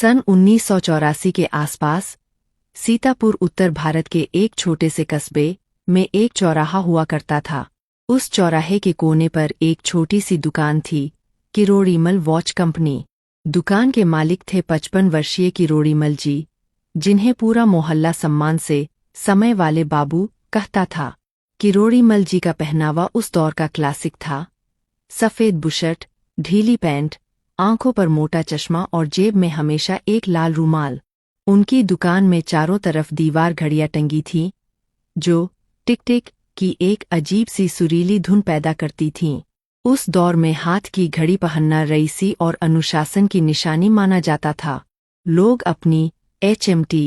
सन 1984 के आसपास सीतापुर उत्तर भारत के एक छोटे से कस्बे में एक चौराहा हुआ करता था। उस चौराहे के कोने पर एक छोटी सी दुकान थी, किरोड़ीमल वॉच कंपनी। दुकान के मालिक थे 55 वर्षीय किरोड़ीमल जी, जिन्हें पूरा मोहल्ला सम्मान से समय वाले बाबू कहता था। किरोड़ीमल जी का पहनावा उस दौर का क्लासिक था। सफ़ेद बुशर्ट, ढीली पैंट, आंखों पर मोटा चश्मा और जेब में हमेशा एक लाल रुमाल। उनकी दुकान में चारों तरफ दीवार घड़ियां टंगी थीं, जो टिक टिक की एक अजीब सी सुरीली धुन पैदा करती थीं। उस दौर में हाथ की घड़ी पहनना रईसी और अनुशासन की निशानी माना जाता था। लोग अपनी HMT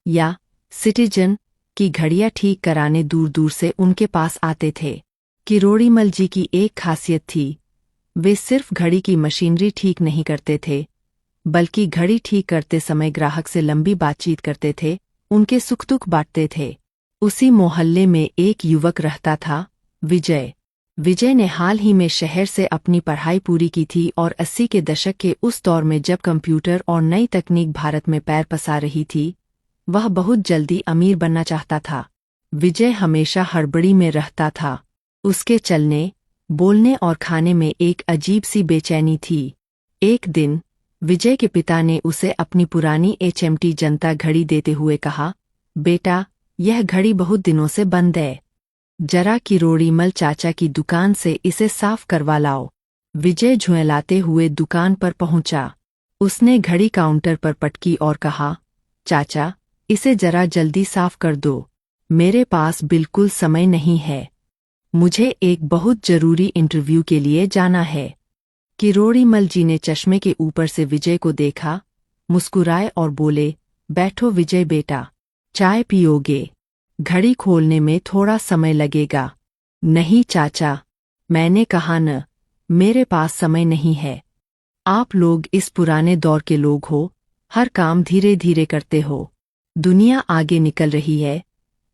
या सिटीजन की घड़ियां ठीक कराने दूर दूर से उनके पास आते थे। किरोड़ीमल जी की एक खासियत थी, वे सिर्फ घड़ी की मशीनरी ठीक नहीं करते थे, बल्कि घड़ी ठीक करते समय ग्राहक से लंबी बातचीत करते थे, उनके सुख दुख बांटते थे। उसी मोहल्ले में एक युवक रहता था, विजय। विजय ने हाल ही में शहर से अपनी पढ़ाई पूरी की थी और 80 के दशक के उस दौर में जब कंप्यूटर और नई तकनीक भारत में पैर पसार रही थी, वह बहुत जल्दी अमीर बनना चाहता था। विजय हमेशा हड़बड़ी में रहता था। उसके चलने, बोलने और खाने में एक अजीब सी बेचैनी थी। एक दिन विजय के पिता ने उसे अपनी पुरानी HMT जनता घड़ी देते हुए कहा, बेटा, यह घड़ी बहुत दिनों से बंद है, जरा किरोड़ीमल चाचा की दुकान से इसे साफ करवा लाओ। विजय झुंझलाते हुए दुकान पर पहुंचा। उसने घड़ी काउंटर पर पटकी और कहा, चाचा, इसे जरा जल्दी साफ कर दो, मेरे पास बिल्कुल समय नहीं है, मुझे एक बहुत जरूरी इंटरव्यू के लिए जाना है। किरोड़ीमल जी ने चश्मे के ऊपर से विजय को देखा, मुस्कुराए और बोले, बैठो विजय बेटा, चाय पियोगे? घड़ी खोलने में थोड़ा समय लगेगा। नहीं चाचा, मैंने कहा न, मेरे पास समय नहीं है। आप लोग इस पुराने दौर के लोग हो, हर काम धीरे धीरे करते हो। दुनिया आगे निकल रही है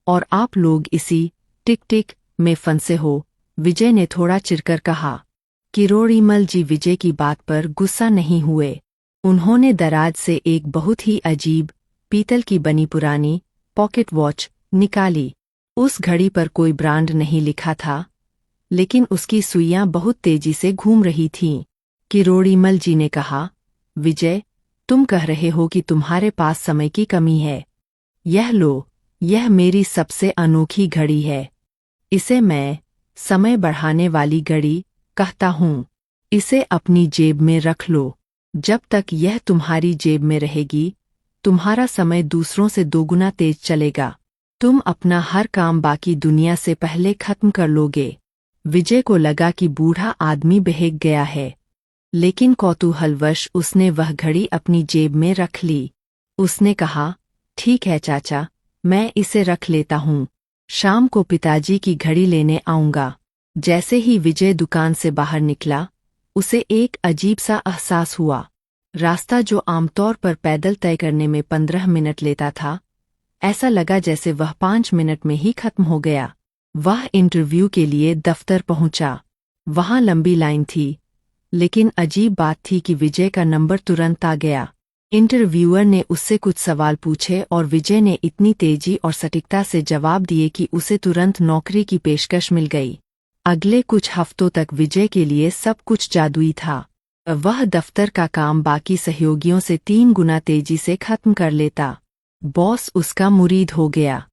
और आप लोग इसी टिक टिक में फंसे हो, विजय ने थोड़ा चिढ़कर कहा। किरोड़ीमल जी विजय की बात पर गुस्सा नहीं हुए। उन्होंने दराज से एक बहुत ही अजीब पीतल की बनी पुरानी पॉकेट वॉच निकाली। उस घड़ी पर कोई ब्रांड नहीं लिखा था, लेकिन उसकी सुइयां बहुत तेजी से घूम रही थीं। किरोड़ीमल जी ने कहा, विजय, तुम कह रहे हो कि तुम्हारे पास समय की कमी है। यह लो, यह मेरी सबसे अनोखी घड़ी है। इसे मैं समय बढ़ाने वाली घड़ी कहता हूँ। इसे अपनी जेब में रख लो। जब तक यह तुम्हारी जेब में रहेगी, तुम्हारा समय दूसरों से दोगुना तेज चलेगा। तुम अपना हर काम बाकी दुनिया से पहले खत्म कर लोगे। विजय को लगा कि बूढ़ा आदमी बहक गया है, लेकिन कौतूहलवश उसने वह घड़ी अपनी जेब में रख ली। उसने कहा, ठीक है चाचा, मैं इसे रख लेता हूँ। शाम को पिताजी की घड़ी लेने आऊँगा। जैसे ही विजय दुकान से बाहर निकला, उसे एक अजीब सा एहसास हुआ। रास्ता जो आमतौर पर पैदल तय करने में 15 मिनट लेता था, ऐसा लगा जैसे वह 5 मिनट में ही खत्म हो गया। वह इंटरव्यू के लिए दफ्तर पहुंचा। वहां लंबी लाइन थी, लेकिन अजीब बात थी कि विजय का नंबर तुरंत आ गया। इंटरव्यूअर ने उससे कुछ सवाल पूछे और विजय ने इतनी तेजी और सटीकता से जवाब दिए कि उसे तुरंत नौकरी की पेशकश मिल गई। अगले कुछ हफ्तों तक विजय के लिए सब कुछ जादुई था। वह दफ्तर का काम बाकी सहयोगियों से 3 गुना तेजी से खत्म कर लेता। बॉस उसका मुरीद हो गया।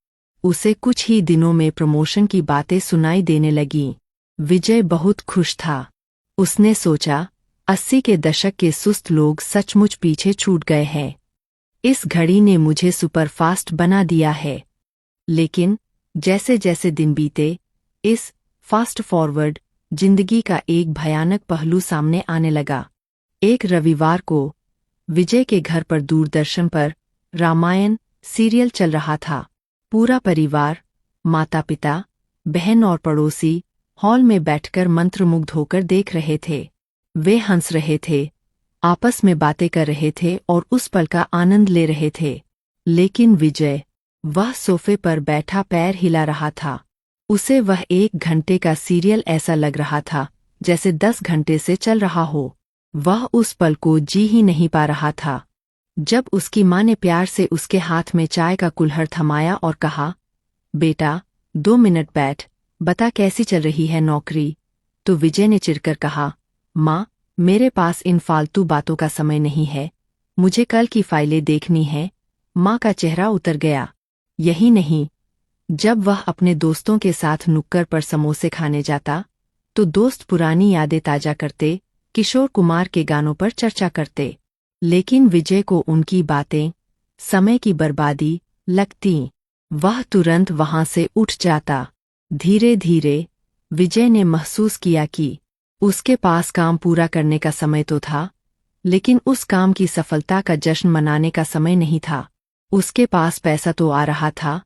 उसे कुछ ही दिनों में प्रमोशन की बातें सुनाई देने लगीं। विजय बहुत खुश था। उसने सोचा, 80 के दशक के सुस्त लोग सचमुच पीछे छूट गए हैं। इस घड़ी ने मुझे सुपरफास्ट बना दिया है। लेकिन जैसे जैसे दिन बीते, इस फास्ट फॉरवर्ड जिंदगी का एक भयानक पहलू सामने आने लगा। एक रविवार को विजय के घर पर दूरदर्शन पर रामायण सीरियल चल रहा था। पूरा परिवार, माता-पिता, बहन और पड़ोसी हॉल में बैठकर मंत्रमुग्ध होकर देख रहे थे। वे हंस रहे थे, आपस में बातें कर रहे थे और उस पल का आनंद ले रहे थे। लेकिन विजय, वह सोफे पर बैठा पैर हिला रहा था। उसे वह 1 घंटे का सीरियल ऐसा लग रहा था जैसे 10 घंटे से चल रहा हो। वह उस पल को जी ही नहीं पा रहा था। जब उसकी माँ ने प्यार से उसके हाथ में चाय का कुल्हड़ थमाया और कहा, बेटा 2 मिनट बैठ, बता कैसी चल रही है नौकरी, तो विजय ने चिढ़कर कहा, माँ, मेरे पास इन फालतू बातों का समय नहीं है, मुझे कल की फाइलें देखनी है। माँ का चेहरा उतर गया। यही नहीं, जब वह अपने दोस्तों के साथ नुक्कड़ पर समोसे खाने जाता तो दोस्त पुरानी यादें ताजा करते, किशोर कुमार के गानों पर चर्चा करते। लेकिन विजय को उनकी बातें समय की बर्बादी लगतीं। वह तुरंत वहां से उठ जाता। धीरे धीरे विजय ने महसूस किया कि उसके पास काम पूरा करने का समय तो था, लेकिन उस काम की सफलता का जश्न मनाने का समय नहीं था। उसके पास पैसा तो आ रहा था,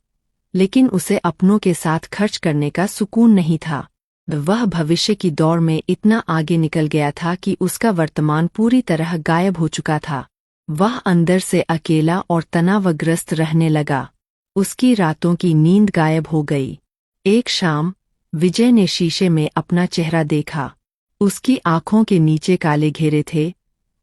लेकिन उसे अपनों के साथ खर्च करने का सुकून नहीं था। वह भविष्य की दौड़ में इतना आगे निकल गया था कि उसका वर्तमान पूरी तरह गायब हो चुका था। वह अंदर से अकेला और तनावग्रस्त रहने लगा। उसकी रातों की नींद गायब हो गई। एक शाम विजय ने शीशे में अपना चेहरा देखा। उसकी आंखों के नीचे काले घेरे थे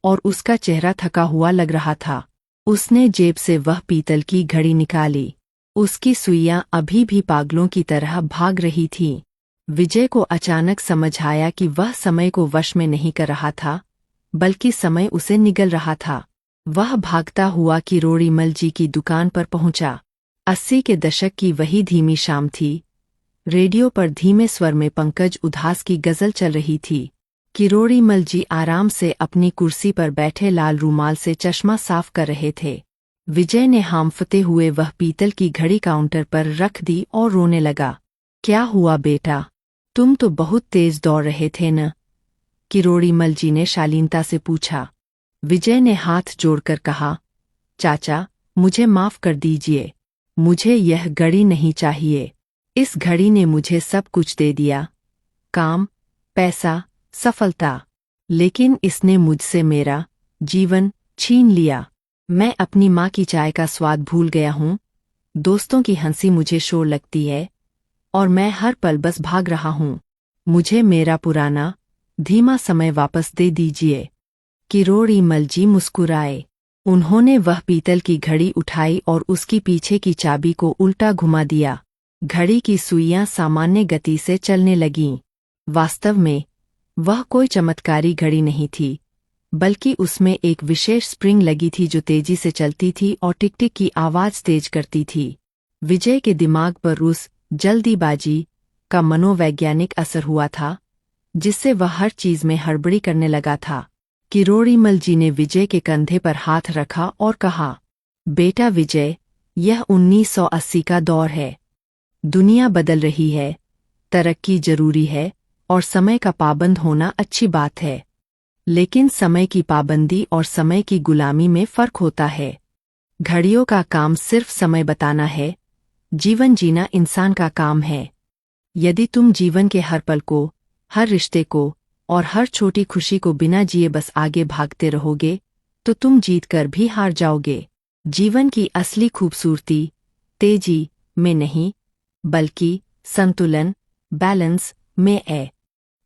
और उसका चेहरा थका हुआ लग रहा था। उसने जेब से वह पीतल की घड़ी निकाली। उसकी सुइयां अभी भी पागलों की तरह भाग रही थीं। विजय को अचानक समझ आया कि वह समय को वश में नहीं कर रहा था, बल्कि समय उसे निगल रहा था। वह भागता हुआ किरोड़ीमल जी की दुकान पर पहुंचा। 80 के दशक की वही धीमी शाम थी। रेडियो पर धीमे स्वर में पंकज उधास की गजल चल रही थी। किरोड़ीमल जी आराम से अपनी कुर्सी पर बैठे लाल रूमाल से चश्मा साफ कर रहे थे। विजय ने हांफते हुए वह पीतल की घड़ी काउंटर पर रख दी और रोने लगा। क्या हुआ बेटा, तुम तो बहुत तेज दौड़ रहे थे न? किरोड़ीमल जी ने शालीनता से पूछा। विजय ने हाथ जोड़कर कहा, चाचा, मुझे माफ कर दीजिए, मुझे यह घड़ी नहीं चाहिए। इस घड़ी ने मुझे सब कुछ दे दिया, काम, पैसा, सफलता, लेकिन इसने मुझसे मेरा जीवन छीन लिया। मैं अपनी माँ की चाय का स्वाद भूल गया हूँ, दोस्तों की हंसी मुझे शोर लगती है और मैं हर पल बस भाग रहा हूँ। मुझे मेरा पुराना धीमा समय वापस दे दीजिए। किरोड़ीमल जी मुस्कुराए। उन्होंने वह पीतल की घड़ी उठाई और उसकी पीछे की चाबी को उल्टा घुमा दिया। घड़ी की सुइयां सामान्य गति से चलने लगीं। वास्तव में वह कोई चमत्कारी घड़ी नहीं थी, बल्कि उसमें एक विशेष स्प्रिंग लगी थी जो तेजी से चलती थी और टिक टिक की आवाज तेज करती थी। विजय के दिमाग पर उस जल्दीबाजी का मनोवैज्ञानिक असर हुआ था, जिससे वह हर चीज में हड़बड़ी करने लगा था। किरोड़ीमल जी ने विजय के कंधे पर हाथ रखा और कहा, बेटा विजय, यह 1980 का दौर है। दुनिया बदल रही है, तरक्की जरूरी है और समय का पाबंद होना अच्छी बात है, लेकिन समय की पाबंदी और समय की गुलामी में फर्क होता है। घड़ियों का काम सिर्फ समय बताना है, जीवन जीना इंसान का काम है। यदि तुम जीवन के हर पल को, हर रिश्ते को और हर छोटी खुशी को बिना जिए बस आगे भागते रहोगे, तो तुम जीतकर भी हार जाओगे। जीवन की असली खूबसूरती तेजी में नहीं, बल्कि संतुलन, बैलेंस में है।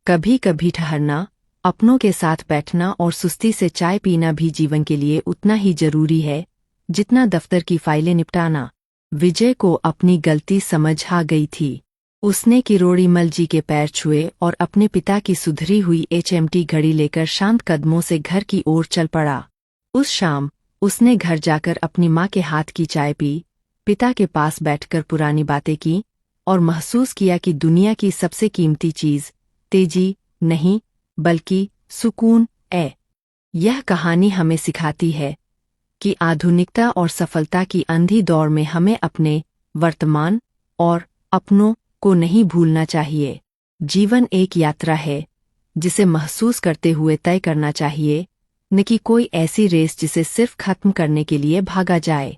कभी कभी ठहरना, अपनों के साथ बैठना और सुस्ती से चाय पीना भी जीवन के लिए उतना ही जरूरी है जितना दफ्तर की फाइलें निपटाना। विजय को अपनी गलती समझ आ गई थी। उसने किरोड़ीमल जी के पैर छुए और अपने पिता की सुधरी हुई HMT घड़ी लेकर शांत कदमों से घर की ओर चल पड़ा। उस शाम उसने घर जाकर अपनी माँ के हाथ की चाय पी, पिता के पास बैठकर पुरानी बातें की और महसूस किया कि दुनिया की सबसे कीमती चीज तेजी नहीं, बल्कि सुकून है। यह कहानी हमें सिखाती है कि आधुनिकता और सफलता की अंधी दौड़ में हमें अपने वर्तमान और अपनों को नहीं भूलना चाहिए। जीवन एक यात्रा है जिसे महसूस करते हुए तय करना चाहिए, न कि कोई ऐसी रेस जिसे सिर्फ खत्म करने के लिए भागा जाए।